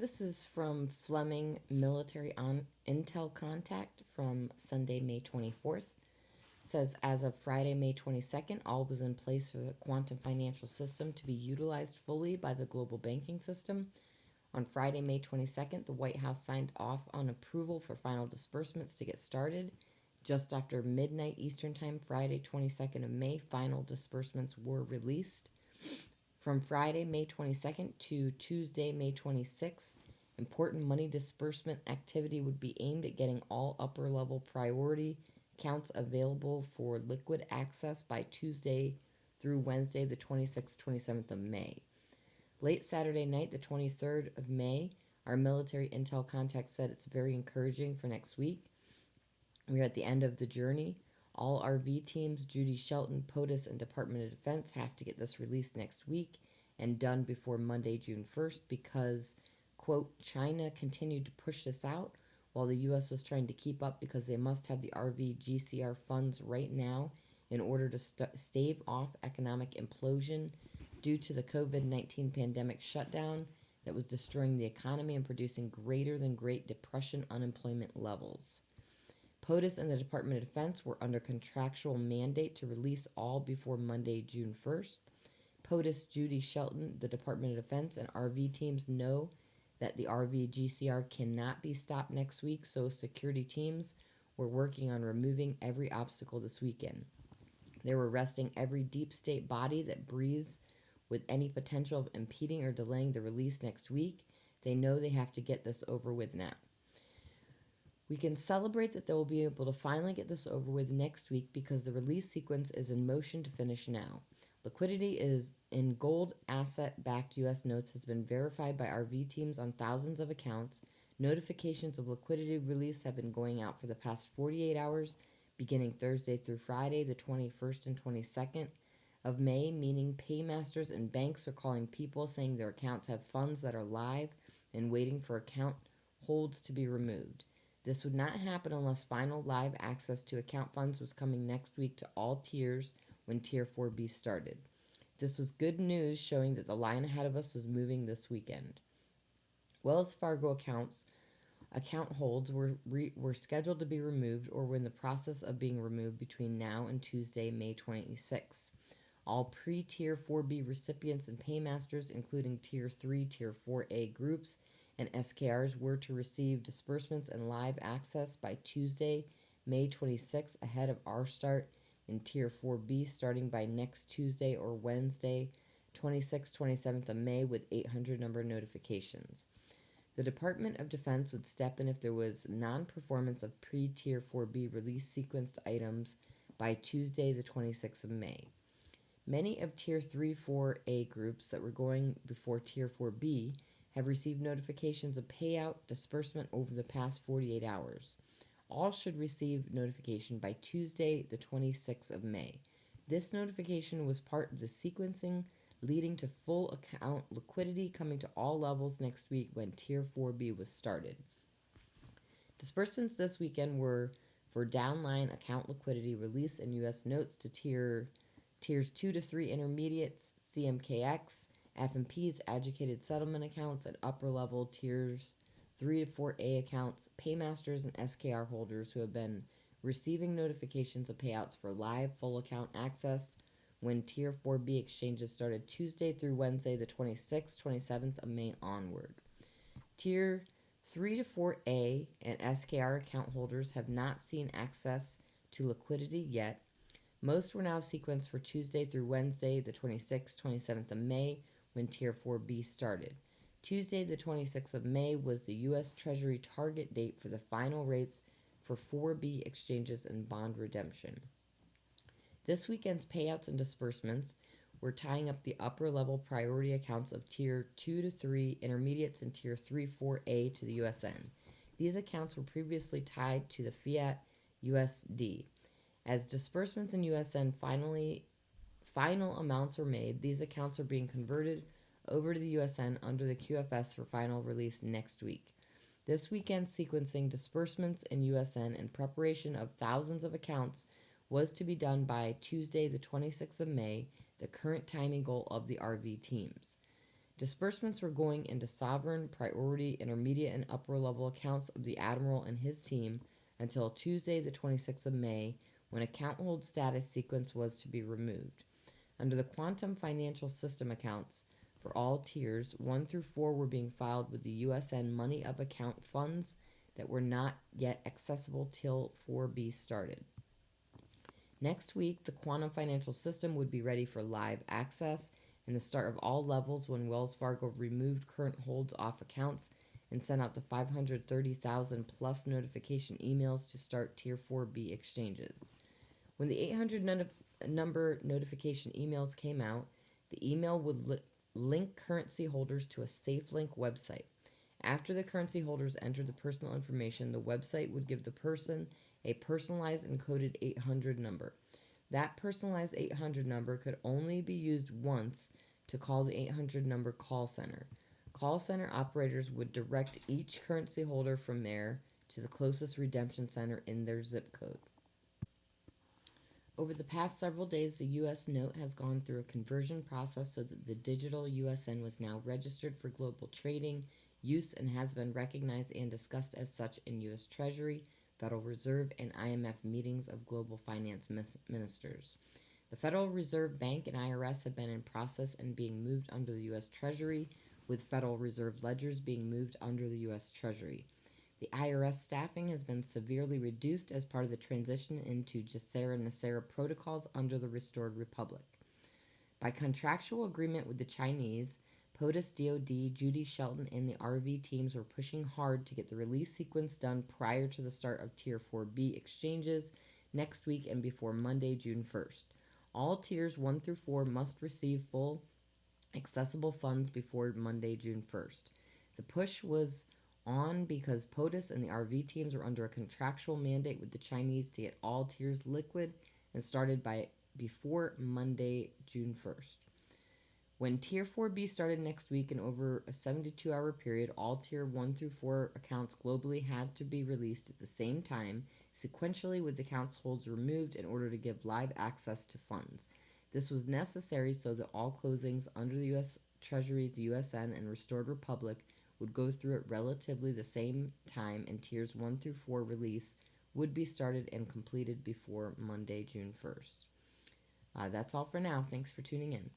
This is from Fleming Military Intel Contact from Sunday, May 24th. Says as of Friday, May 22nd, all was in place for the quantum financial system to be utilized fully by the global banking system. On Friday, May 22nd, the White House signed off on approval for final disbursements to get started. Just after midnight Eastern Time, Friday, 22nd of May, final disbursements were released. From Friday, May 22nd to Tuesday, May 26th, important money disbursement activity would be aimed at getting all upper level priority accounts available for liquid access by Tuesday through Wednesday, the 26th, 27th of May. Late Saturday night, the 23rd of May, our military intel contact said it's very encouraging for next week. We're at the end of the journey. All RV teams, Judy Shelton, POTUS, and Department of Defense have to get this released next week and done before Monday, June 1st because, quote, China continued to push this out while the U.S. was trying to keep up because they must have the RV GCR funds right now in order to stave off economic implosion due to the COVID-19 pandemic shutdown that was destroying the economy and producing greater than Great Depression unemployment levels. POTUS and the Department of Defense were under contractual mandate to release all before Monday, June 1st. POTUS, Judy Shelton, the Department of Defense, and RV teams know that the RV GCR cannot be stopped next week, so security teams were working on removing every obstacle this weekend. They were arresting every deep state body that breathes with any potential of impeding or delaying the release next week. They know they have to get this over with now. We can celebrate that they will be able to finally get this over with next week because the release sequence is in motion to finish now. Liquidity is in gold asset-backed U.S. notes has been verified by RV teams on thousands of accounts. Notifications of liquidity release have been going out for the past 48 hours, beginning Thursday through Friday, the 21st and 22nd of May, meaning paymasters and banks are calling people saying their accounts have funds that are live and waiting for account holds to be removed. This would not happen unless final live access to account funds was coming next week to all tiers when Tier 4B started. This was good news showing that the line ahead of us was moving this weekend. Wells Fargo account holds were scheduled to be removed or were in the process of being removed between now and Tuesday, May 26. All pre-Tier 4B recipients and paymasters, including Tier 3, Tier 4A groups, and SKRs were to receive disbursements and live access by Tuesday, May 26, ahead of our start in Tier 4B starting by next Tuesday or Wednesday, 26th, 27th of May with 800 number notifications. The Department of Defense would step in if there was non-performance of pre-Tier 4B release sequenced items by Tuesday, the 26th of May. Many of Tier 3, 4A groups that were going before Tier 4B have received notifications of payout disbursement over the past 48 hours. All should receive notification by Tuesday, the 26th of May. This notification was part of the sequencing leading to full account liquidity coming to all levels next week when Tier 4B was started. Disbursements this weekend were for downline account liquidity release and U.S. notes to Tiers 2 to 3 intermediates, CMKX, F&P's educated settlement accounts, and upper-level Tiers 3 to 4A accounts, paymasters, and SKR holders who have been receiving notifications of payouts for live full account access when Tier 4B exchanges started Tuesday through Wednesday, the 26th, 27th of May onward. Tier 3 to 4A and SKR account holders have not seen access to liquidity yet. Most were now sequenced for Tuesday through Wednesday, the 26th, 27th of May, when Tier 4B started. Tuesday, the 26th of May, was the U.S. Treasury target date for the final rates for 4B exchanges and bond redemption. This weekend's payouts and disbursements were tying up the upper-level priority accounts of Tier 2 to 3 intermediates and Tier 3, 4A to the USN. These accounts were previously tied to the fiat USD. As disbursements in USN final amounts were made, these accounts are being converted over to the USN under the QFS for final release next week. This weekend's sequencing disbursements in USN in preparation of thousands of accounts was to be done by Tuesday, the 26th of May, the current timing goal of the RV teams. Disbursements were going into sovereign, priority, intermediate, and upper level accounts of the Admiral and his team until Tuesday, the 26th of May, when account hold status sequence was to be removed. Under the Quantum Financial System accounts, for all tiers, 1 through 4 were being filed with the USN money of account funds that were not yet accessible till 4B started. Next week, the Quantum Financial System would be ready for live access and the start of all levels when Wells Fargo removed current holds off accounts and sent out the 530,000 plus notification emails to start Tier 4B exchanges. When the 800 number notification emails came out, the email would link currency holders to a SafeLink website. After the currency holders entered the personal information, the website would give the person a personalized encoded 800 number. That personalized 800 number could only be used once to call the 800 number call center. Call center operators would direct each currency holder from there to the closest redemption center in their zip code. Over the past several days, the U.S. note has gone through a conversion process so that the digital USN was now registered for global trading, use, and has been recognized and discussed as such in U.S. Treasury, Federal Reserve, and IMF meetings of global finance ministers. The Federal Reserve Bank and IRS have been in process and being moved under the U.S. Treasury, with Federal Reserve ledgers being moved under the U.S. Treasury. The IRS staffing has been severely reduced as part of the transition into GESARA-NESARA protocols under the Restored Republic. By contractual agreement with the Chinese, POTUS, DoD, Judy Shelton, and the RV teams were pushing hard to get the release sequence done prior to the start of Tier 4B exchanges next week and before Monday, June 1st. All tiers 1 through 4 must receive full accessible funds before Monday, June 1st. The push was on because POTUS and the RV teams were under a contractual mandate with the Chinese to get all tiers liquid and started by before Monday, June 1st. When Tier 4B started next week and over a 72-hour period, all Tier 1 through 4 accounts globally had to be released at the same time, sequentially with accounts holds removed in order to give live access to funds. This was necessary so that all closings under the U.S. Treasury's USN and Restored Republic would go through at relatively the same time, and Tiers 1 through 4 release would be started and completed before Monday, June 1st. That's all for now. Thanks for tuning in.